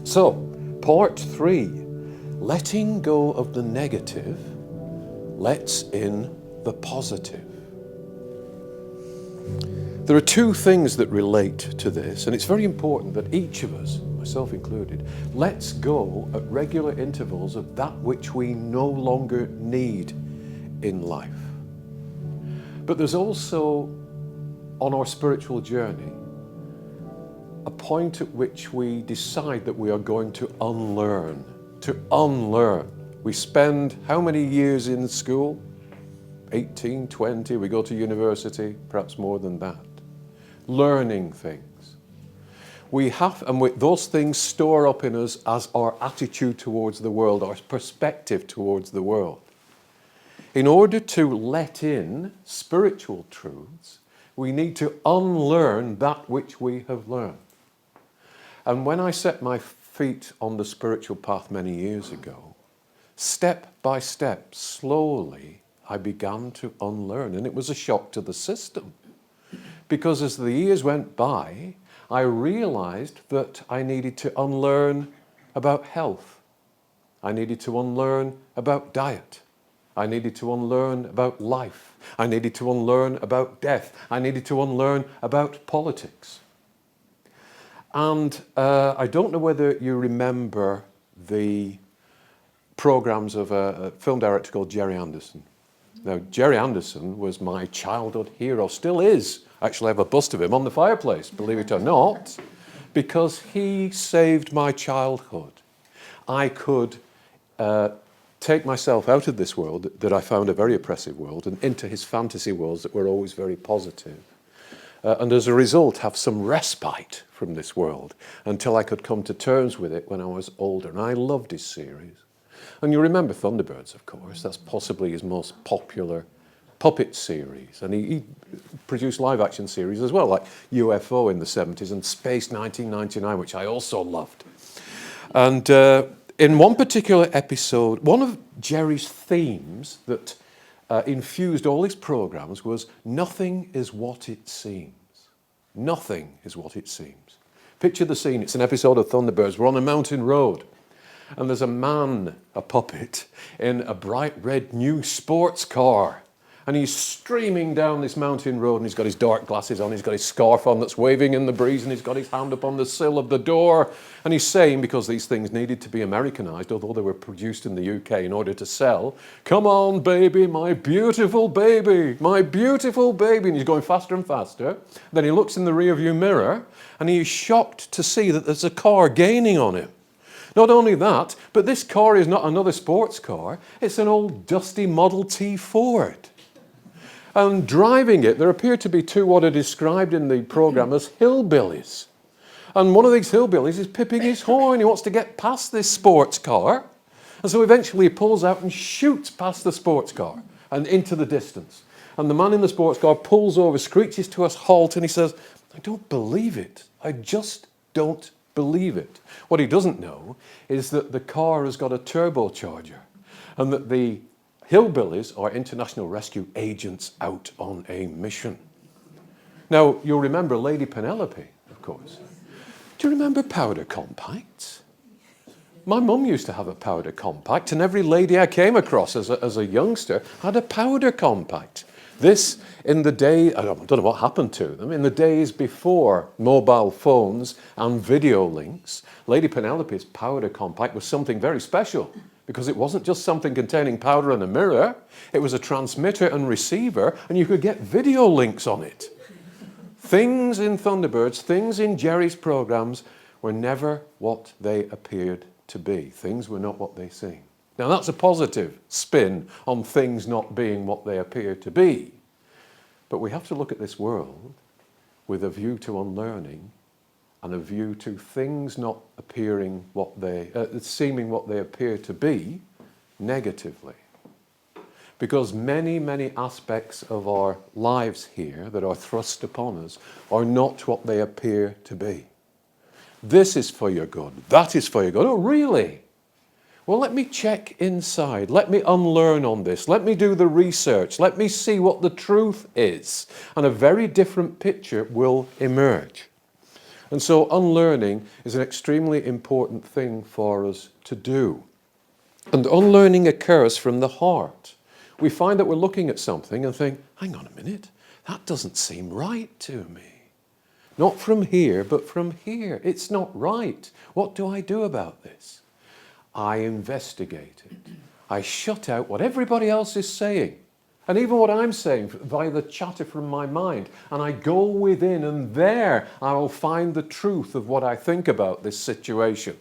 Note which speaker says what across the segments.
Speaker 1: So, part 3, letting go of the negative lets in the positive. There are two things that relate to this, and it's very important that each of us, myself included, lets go at regular intervals of that which we no longer need in life. But there's also, on our spiritual journey, a point at which we decide that we are going to unlearn. To unlearn. We spend how many years in school? 18, 20, we go to university, perhaps more than that. Learning things. Those things store up in us as our attitude towards the world, our perspective towards the world. In order to let in spiritual truths, we need to unlearn that which we have learned. And when I set my feet on the spiritual path many years ago, step by step, slowly, I began to unlearn. And it was a shock to the system. Because as the years went by, I realized that I needed to unlearn about health. I needed to unlearn about diet. I needed to unlearn about life. I needed to unlearn about death. I needed to unlearn about politics. And I don't know whether you remember the programs of a film director called Gerry Anderson. Now, Gerry Anderson was my childhood hero, still is. Actually, I have a bust of him on the fireplace, believe it or not, because he saved my childhood. I could take myself out of this world that I found a very oppressive world and into his fantasy worlds that were always very positive. And as a result, have some respite from this world until I could come to terms with it when I was older. And I loved his series. And you remember Thunderbirds, of course. That's possibly his most popular puppet series. And he produced live-action series as well, like UFO in the 70s and Space 1999, which I also loved. And in one particular episode, one of Gerry's themes that infused all his programs was nothing is what it seems. Nothing is what it seems. Picture the scene. It's an episode of Thunderbirds. We're on a mountain road and there's a man, a puppet, in a bright red new sports car. And he's streaming down this mountain road and he's got his dark glasses on, he's got his scarf on that's waving in the breeze and he's got his hand up on the sill of the door. And he's saying, because these things needed to be Americanized, although they were produced in the UK in order to sell, "Come on, baby, my beautiful baby, my beautiful baby." And he's going faster and faster. Then he looks in the rearview mirror and he's shocked to see that there's a car gaining on him. Not only that, but this car is not another sports car, it's an old dusty Model T Ford. And driving it, there appear to be two what are described in the program as hillbillies. And one of these hillbillies is pipping his horn. He wants to get past this sports car. And so eventually he pulls out and shoots past the sports car and into the distance. And the man in the sports car pulls over, screeches to a halt, and he says, "I don't believe it. I just don't believe it." What he doesn't know is that the car has got a turbocharger and that the hillbillies are international rescue agents out on a mission. Now, you'll remember Lady Penelope, of course. Do you remember powder compacts? My mum used to have a powder compact, and every lady I came across as a youngster had a powder compact. This, in the day, I don't know what happened to them, in the days before mobile phones and video links, Lady Penelope's powder compact was something very special. Because it wasn't just something containing powder and a mirror, it was a transmitter and receiver, and you could get video links on it. Things in Thunderbirds, things in Gerry's programs were never what they appeared to be. Things were not what they seemed. Now that's a positive spin on things not being what they appear to be. But we have to look at this world with a view to unlearning and a view to things not appearing seeming what they appear to be negatively. Because many, many aspects of our lives here that are thrust upon us are not what they appear to be. This is for your good. That is for your good. Oh, really? Well, let me check inside. Let me unlearn on this. Let me do the research. Let me see what the truth is. And a very different picture will emerge. And so unlearning is an extremely important thing for us to do. And unlearning occurs from the heart. We find that we're looking at something and think, hang on a minute, that doesn't seem right to me. Not from here, but from here. It's not right. What do I do about this? I investigate it. I shut out what everybody else is saying, and even what I'm saying via the chatter from my mind, and I go within, and there I will find the truth of what I think about this situation.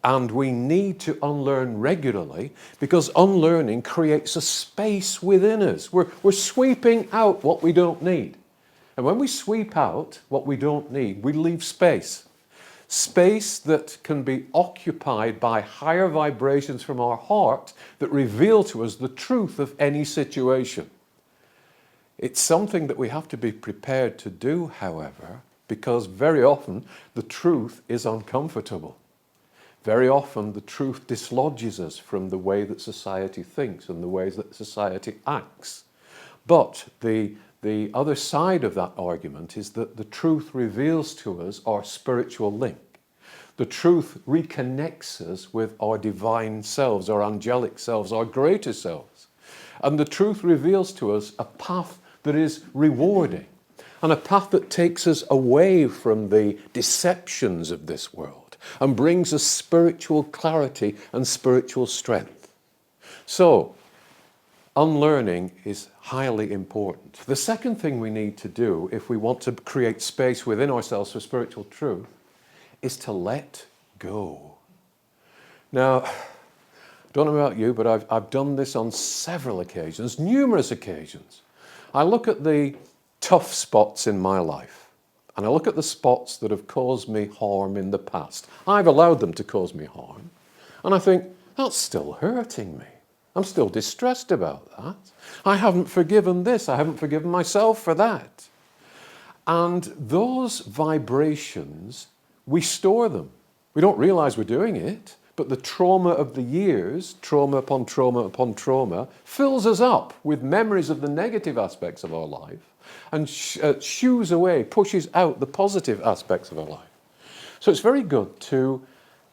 Speaker 1: And we need to unlearn regularly, because unlearning creates a space within us. We're sweeping out what we don't need. And when we sweep out what we don't need, we leave space. Space that can be occupied by higher vibrations from our heart that reveal to us the truth of any situation. It's something that we have to be prepared to do, however, because very often the truth is uncomfortable. Very often the truth dislodges us from the way that society thinks and the ways that society acts. But the other side of that argument is that the truth reveals to us our spiritual link. The truth reconnects us with our divine selves, our angelic selves, our greater selves. And the truth reveals to us a path that is rewarding and a path that takes us away from the deceptions of this world and brings us spiritual clarity and spiritual strength. So, unlearning is highly important. The second thing we need to do if we want to create space within ourselves for spiritual truth is to let go. Now, I don't know about you, but I've done this on several occasions, numerous occasions. I look at the tough spots in my life, and I look at the spots that have caused me harm in the past. I've allowed them to cause me harm, and I think, that's still hurting me. I'm still distressed about that. I haven't forgiven this. I haven't forgiven myself for that. And those vibrations, we store them. We don't realize we're doing it, but the trauma of the years, trauma upon trauma upon trauma, fills us up with memories of the negative aspects of our life and shoos away, pushes out the positive aspects of our life. So it's very good to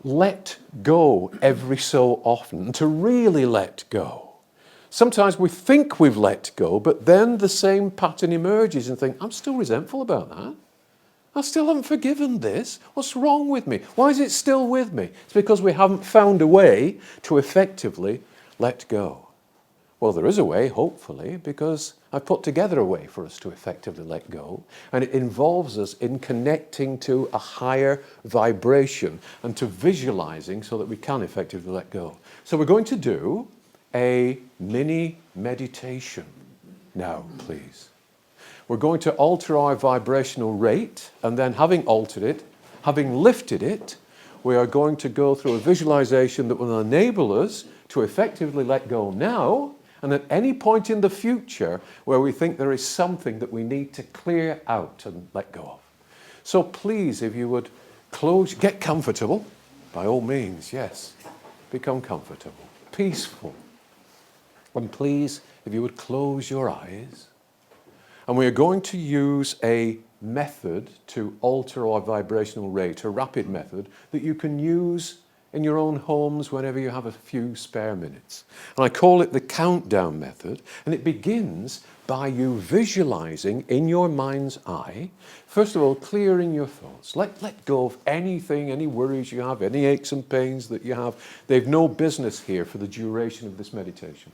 Speaker 1: let go every so often, to really let go. Sometimes we think we've let go, but then the same pattern emerges and think, I'm still resentful about that. I still haven't forgiven this. What's wrong with me? Why is it still with me? It's because we haven't found a way to effectively let go. Well, there is a way, hopefully, because I've put together a way for us to effectively let go, and it involves us in connecting to a higher vibration and to visualizing so that we can effectively let go. So we're going to do a mini meditation now, please. We're going to alter our vibrational rate, and then having altered it, having lifted it, we are going to go through a visualization that will enable us to effectively let go now, and at any point in the future where we think there is something that we need to clear out and let go of. So please, if you would get comfortable, by all means, yes, become comfortable, peaceful. And please, if you would close your eyes. And we are going to use a method to alter our vibrational rate, a rapid method that you can use in your own homes whenever you have a few spare minutes. And I call it the countdown method, and it begins by you visualizing in your mind's eye, first of all, clearing your thoughts. Let go of anything, any worries you have, any aches and pains that you have. They've no business here for the duration of this meditation.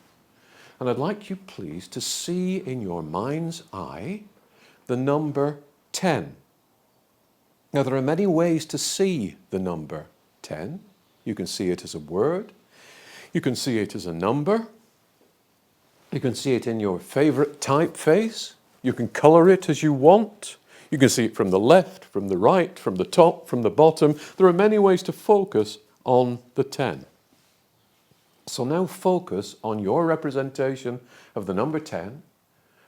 Speaker 1: And I'd like you, please, to see in your mind's eye the number 10. Now, there are many ways to see the number 10. You can see it as a word. You can see it as a number. You can see it in your favorite typeface. You can color it as you want. You can see it from the left, from the right, from the top, from the bottom. There are many ways to focus on the 10. So now focus on your representation of the number 10,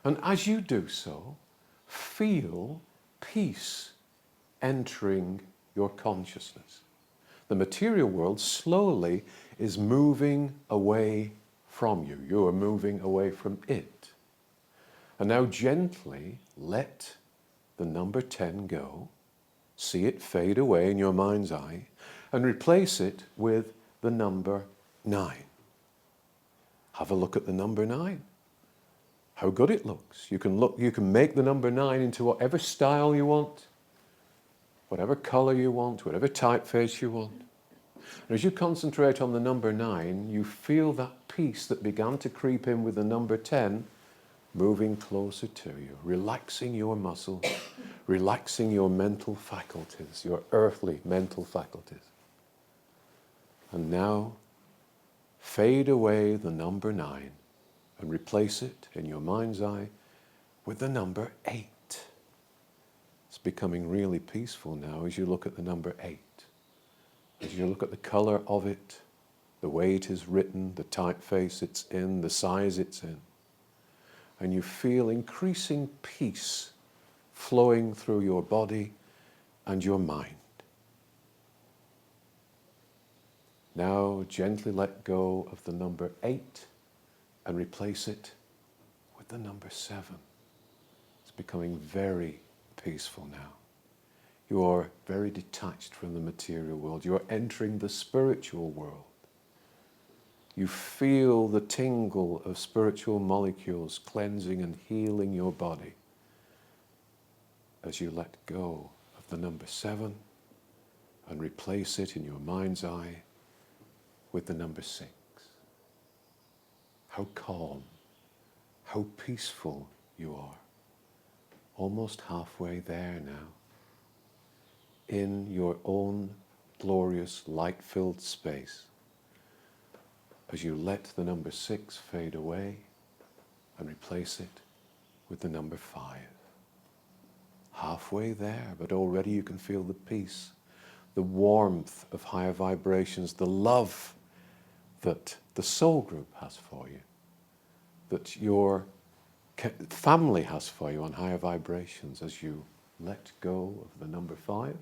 Speaker 1: and as you do so, feel peace entering your consciousness. The material world slowly is moving away from you. You are moving away from it. And now gently let the number 10 go. see it fade away in your mind's eye, and replace it with the number 9. Have a look at the number 9. How good it looks. You can make the number 9 into whatever style you want, whatever color you want, whatever typeface you want. And as you concentrate on the number 9, you feel that peace that began to creep in with the number 10 moving closer to you, relaxing your muscles, relaxing your mental faculties, your earthly mental faculties. And now, fade away the number 9 and replace it in your mind's eye with the number 8. It's becoming really peaceful now as you look at the number 8. As you look at the color of it, the way it is written, the typeface it's in, the size it's in. And you feel increasing peace flowing through your body and your mind. Now gently let go of the number 8 and replace it with the number 7. It's becoming very peaceful now. You are very detached from the material world. You are entering the spiritual world. You feel the tingle of spiritual molecules cleansing and healing your body as you let go of the number 7 and replace it in your mind's eye with the number 6. How calm, how peaceful you are. Almost halfway there now. In your own glorious light-filled space. As you let the number 6 fade away and replace it with the number 5. Halfway there, but already you can feel the peace, the warmth of higher vibrations, the love that the soul group has for you, that your family has for you on higher vibrations as you let go of the number 5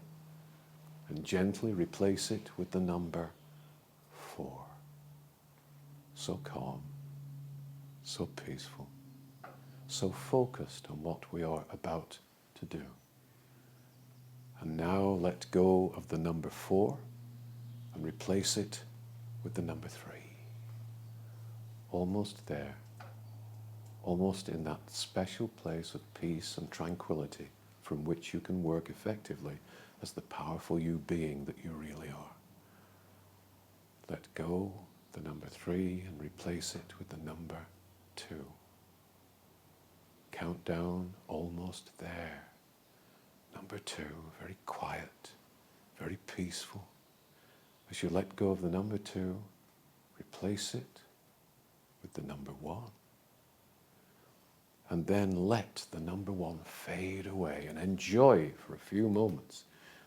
Speaker 1: and gently replace it with the number 4. So calm, so peaceful, so focused on what we are about to do. And now let go of the number 4 and replace it with the number 3. Almost there, almost in that special place of peace and tranquility from which you can work effectively as the powerful you being that you really are. Let go the number 3 and replace it with the number 2. Count down, almost there. Number 2, very quiet, very peaceful. As you let go of the number 2, replace it with the number 1. And then let the number 1 fade away and enjoy for a few moments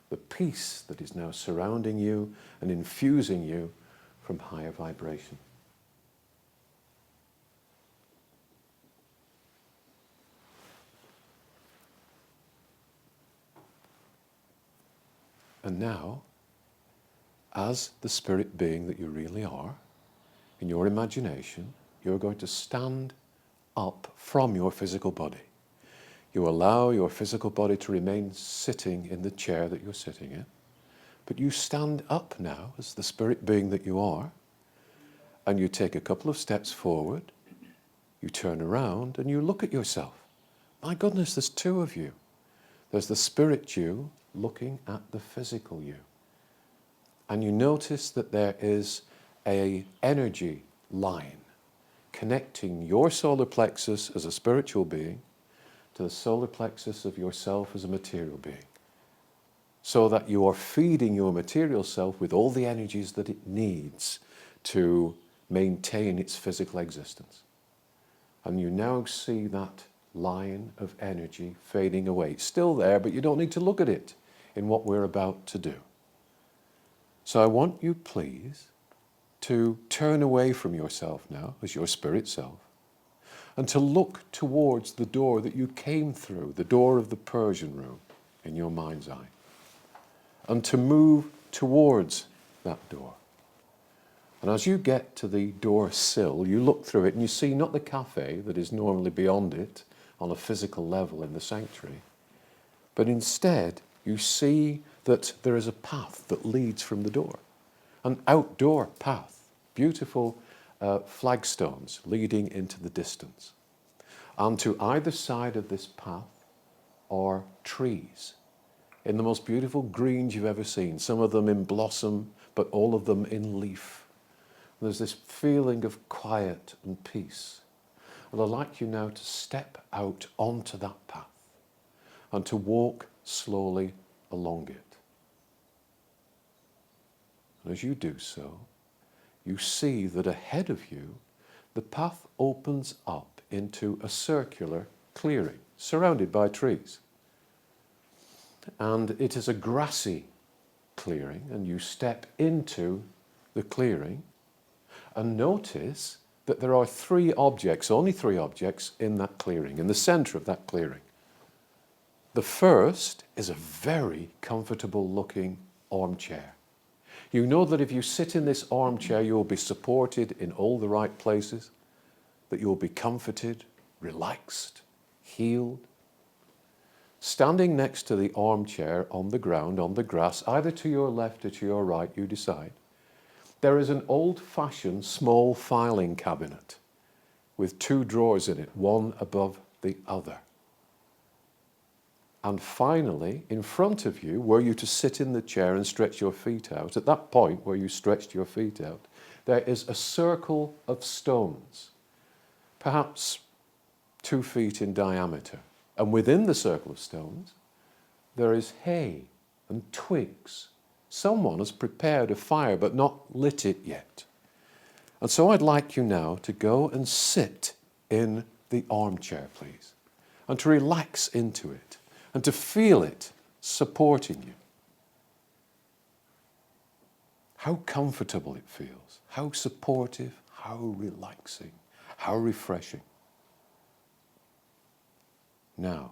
Speaker 1: the peace that is now surrounding you and infusing you from higher vibration. And now, as the spirit being that you really are, in your imagination, you're going to stand up from your physical body. You allow your physical body to remain sitting in the chair that you're sitting in, but you stand up now as the spirit being that you are, and you take a couple of steps forward, you turn around and you look at yourself. My goodness, there's 2 of you. There's the spirit you looking at the physical you. And you notice that there is an energy line connecting your solar plexus as a spiritual being to the solar plexus of yourself as a material being, so that you are feeding your material self with all the energies that it needs to maintain its physical existence. And you now see that line of energy fading away. It's still there, but you don't need to look at it in what we're about to do. So I want you, please, to turn away from yourself now as your spirit self and to look towards the door that you came through, the door of the Persian room in your mind's eye, and to move towards that door. And as you get to the door sill, you look through it and you see not the cafe that is normally beyond it on a physical level in the sanctuary, but instead you see that there is a path that leads from the door, an outdoor path, beautiful flagstones leading into the distance. And to either side of this path are trees in the most beautiful greens you've ever seen, some of them in blossom, but all of them in leaf. There's this feeling of quiet and peace. And I'd like you now to step out onto that path and to walk slowly along it. And as you do so, you see that ahead of you, the path opens up into a circular clearing surrounded by trees. And it is a grassy clearing, and you step into the clearing and notice that there are only three objects in that clearing, in the center of that clearing. The first is a very comfortable looking armchair. You know that if you sit in this armchair, you will be supported in all the right places, that you will be comforted, relaxed, healed. Standing next to the armchair on the ground, on the grass, either to your left or to your right, you decide, there is an old-fashioned small filing cabinet with two drawers in it, one above the other. And finally, in front of you, were you to sit in the chair and stretch your feet out, at that point where you stretched your feet out, there is a circle of stones, perhaps 2 feet in diameter. And within the circle of stones, there is hay and twigs. Someone has prepared a fire but not lit it yet. And so I'd like you now to go and sit in the armchair, please, and to relax into it, and to feel it supporting you. How comfortable it feels, how supportive, how relaxing, how refreshing. Now,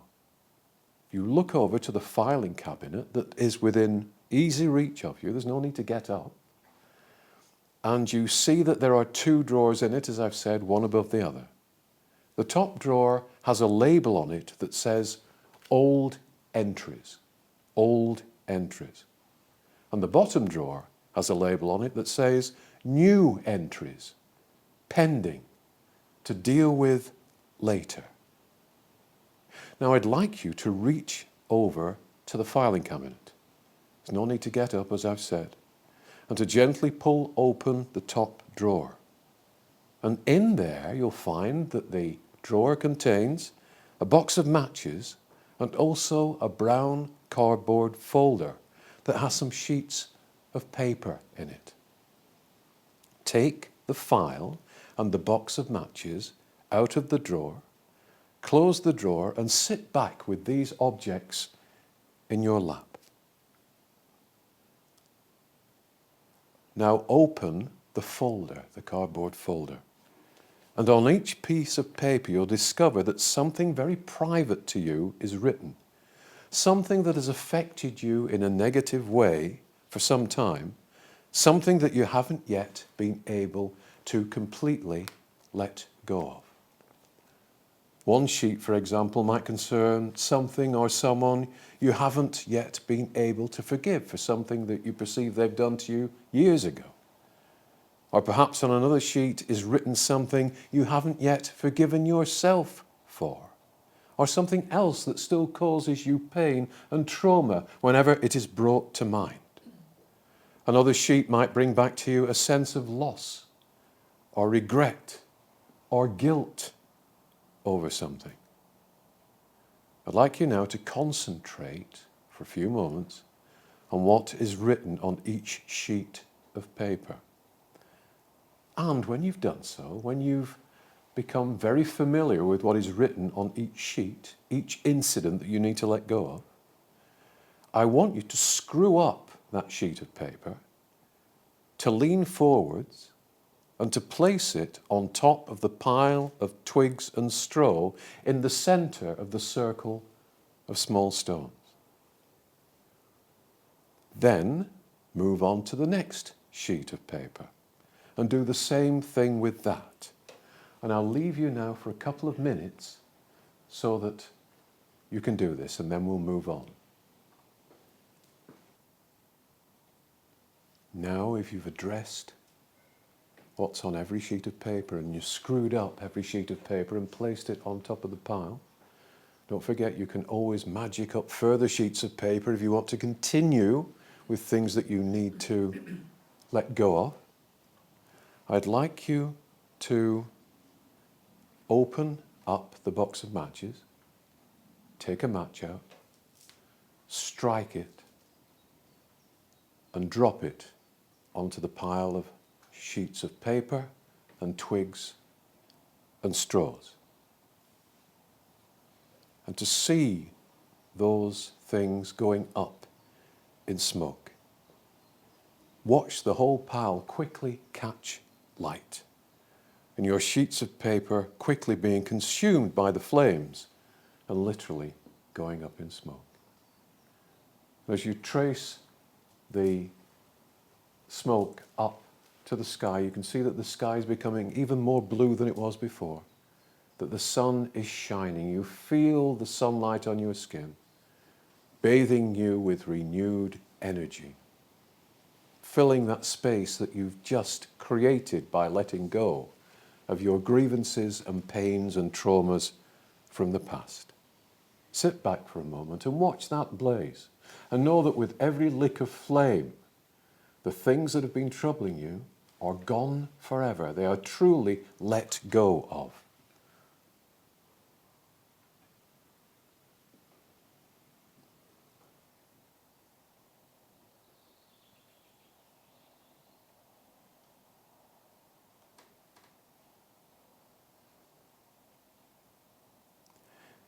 Speaker 1: you look over to the filing cabinet that is within easy reach of you. There's no need to get up. And you see that there are 2 drawers in it, as I've said, one above the other. The top drawer has a label on it that says old entries, old entries. And the bottom drawer has a label on it that says new entries, pending, to deal with later. Now I'd like you to reach over to the filing cabinet. There's no need to get up, as I've said, and to gently pull open the top drawer. And in there you'll find that the drawer contains a box of matches and also a brown cardboard folder that has some sheets of paper in it. Take the file and the box of matches out of the drawer, close the drawer and sit back with these objects in your lap. Now open the folder, the cardboard folder. And on each piece of paper you'll discover that something very private to you is written. Something that has affected you in a negative way for some time. Something that you haven't yet been able to completely let go of. One sheet, for example, might concern something or someone you haven't yet been able to forgive for something that you perceive they've done to you years ago. Or perhaps on another sheet is written something you haven't yet forgiven yourself for. Or something else that still causes you pain and trauma whenever it is brought to mind. Another sheet might bring back to you a sense of loss, or regret, or guilt over something. I'd like you now to concentrate for a few moments on what is written on each sheet of paper. And when you've done so, when you've become very familiar with what is written on each sheet, each incident that you need to let go of, I want you to screw up that sheet of paper, to lean forwards, and to place it on top of the pile of twigs and straw in the center of the circle of small stones. Then move on to the next sheet of paper and do the same thing with that. And I'll leave you now for a couple of minutes so that you can do this, and then we'll move on. Now, if you've addressed what's on every sheet of paper and you screwed up every sheet of paper and placed it on top of the pile, don't forget you can always magic up further sheets of paper if you want to continue with things that you need to let go of. I'd like you to open up the box of matches, take a match out, strike it, and drop it onto the pile of sheets of paper and twigs and straws. And to see those things going up in smoke. Watch the whole pile quickly catch light, and your sheets of paper quickly being consumed by the flames and literally going up in smoke. As you trace the smoke up to the sky, you can see that the sky is becoming even more blue than it was before, that the sun is shining. You feel the sunlight on your skin, bathing you with renewed energy, filling that space that you've just created by letting go of your grievances and pains and traumas from the past. Sit back for a moment and watch that blaze, and know that with every lick of flame, the things that have been troubling you are gone forever. They are truly let go of.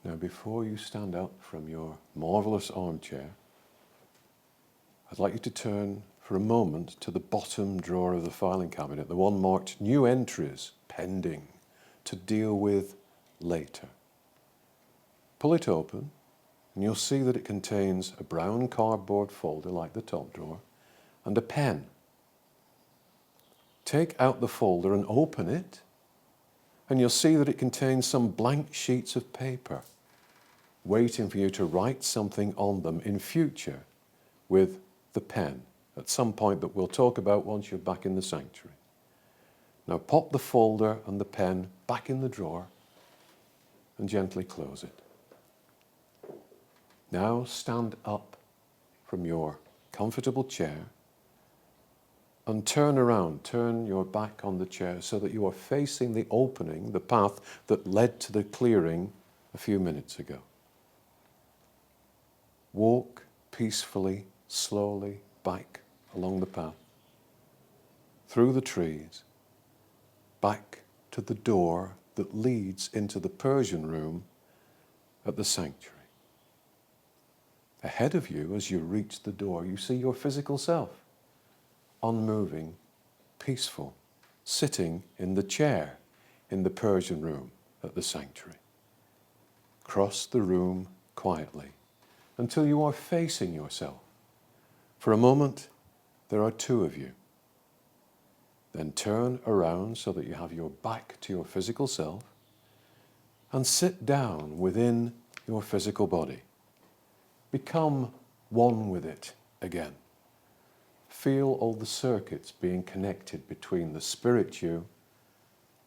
Speaker 1: Now, before you stand up from your marvelous armchair, I'd like you to turn for a moment to the bottom drawer of the filing cabinet, the one marked New Entries Pending, to deal with later. Pull it open, and you'll see that it contains a brown cardboard folder like the top drawer and a pen. Take out the folder and open it, and you'll see that it contains some blank sheets of paper waiting for you to write something on them in future with the pen at some point that we'll talk about once you're back in the sanctuary. Now pop the folder and the pen back in the drawer and gently close it. Now stand up from your comfortable chair and turn around, turn your back on the chair so that you are facing the opening, the path that led to the clearing a few minutes ago. Walk peacefully, slowly back along the path, through the trees, back to the door that leads into the Persian room at the sanctuary. Ahead of you, as you reach the door, you see your physical self, unmoving, peaceful, sitting in the chair in the Persian room at the sanctuary. Cross the room quietly until you are facing yourself. For a moment, there are two of you. Then turn around so that you have your back to your physical self and sit down within your physical body. Become one with it again. Feel all the circuits being connected between the spirit you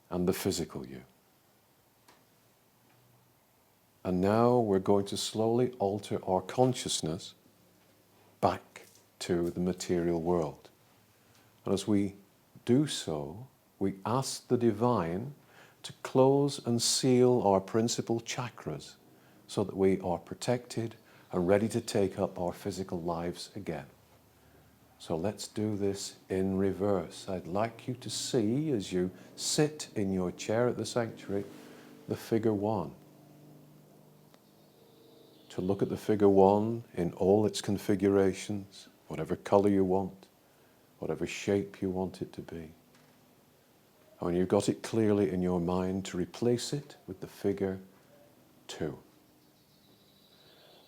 Speaker 1: and the physical you. And now we're going to slowly alter our consciousness back to the material world. And as we do so, we ask the divine to close and seal our principal chakras so that we are protected and ready to take up our physical lives again. So let's do this in reverse. I'd like you to see, as you sit in your chair at the sanctuary, the figure one. To look at the figure one in all its configurations, whatever color you want, whatever shape you want it to be. And when you've got it clearly in your mind, to replace it with the figure two.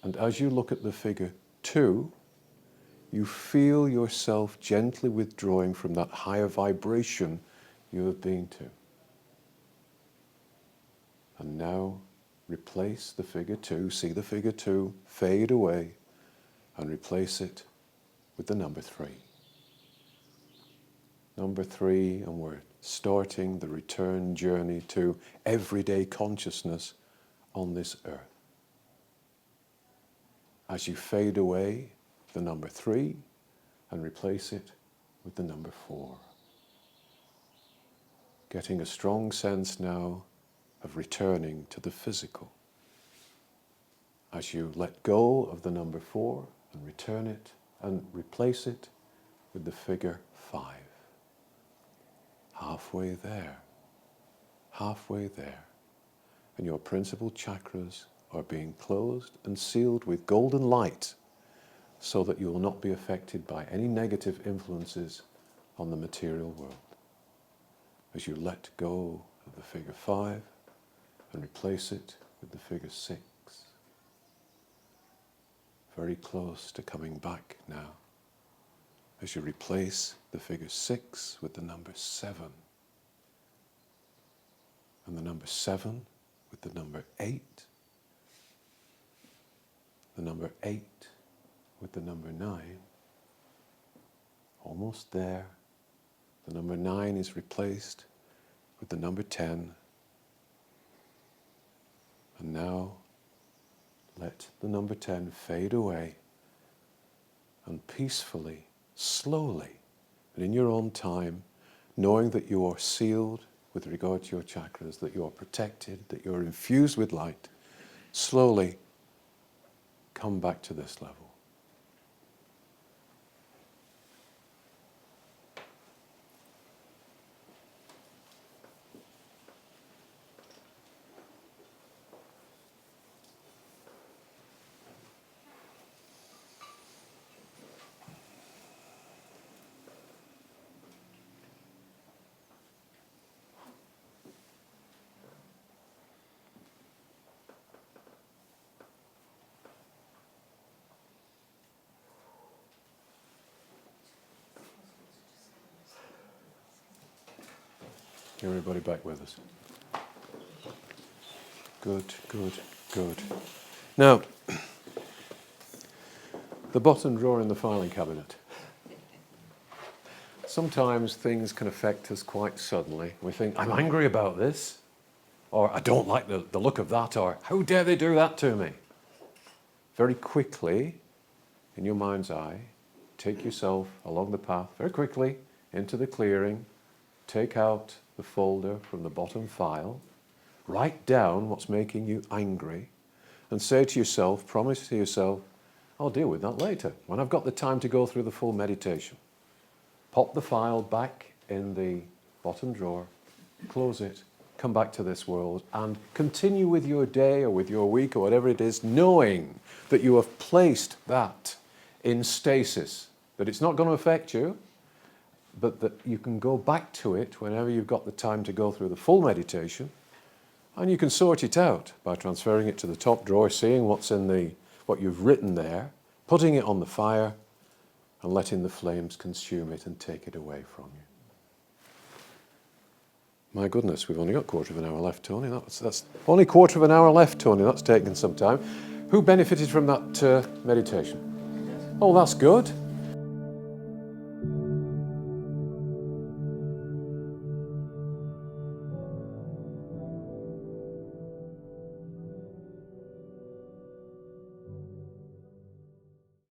Speaker 1: And as you look at the figure two, you feel yourself gently withdrawing from that higher vibration you have been to. And now replace the figure two, see the figure two fade away, and replace it with the number three. number 3, and we're starting the return journey to everyday consciousness on this earth. As you fade away the number 3 and replace it with the number 4. Getting a strong sense now of returning to the physical. As you let go of the number 4 and return it and replace it with the figure 5. Halfway there. Halfway there. And your principal chakras are being closed and sealed with golden light so that you will not be affected by any negative influences on the material world. As you let go of the figure 5 and replace it with the figure 6. Very close to coming back now. As you replace the figure 6 with the number 7. And the number 7 with the number 8. The number 8 with the number 9. Almost there. The number 9 is replaced with the number 10. And now let the number 10 fade away and peacefully, slowly, and in your own time, knowing that you are sealed with regard to your chakras, that you are protected, that you are infused with light, slowly come back to this level. Everybody back with us. Good, good, good. Now, the bottom drawer in the filing cabinet. Sometimes things can affect us quite suddenly. We think, I'm angry about this, or I don't like the look of that, or how dare they do that to me? Very quickly, in your mind's eye, take yourself along the path, very quickly, into the clearing, take out the folder from the bottom file, write down what's making you angry, and say to yourself, promise to yourself, I'll deal with that later, when I've got the time to go through the full meditation. Pop the file back in the bottom drawer, close it, come back to this world, and continue with your day or with your week or whatever it is, knowing that you have placed that in stasis, that it's not going to affect you, but that you can go back to it whenever you've got the time to go through the full meditation, and you can sort it out by transferring it to the top drawer, seeing what's in what you've written there, putting it on the fire, and letting the flames consume it and take it away from you. My goodness, we've only got a quarter of an hour left, Tony. That's only a quarter of an hour left, Tony. That's taken some time. Who benefited from that meditation? Oh, that's good.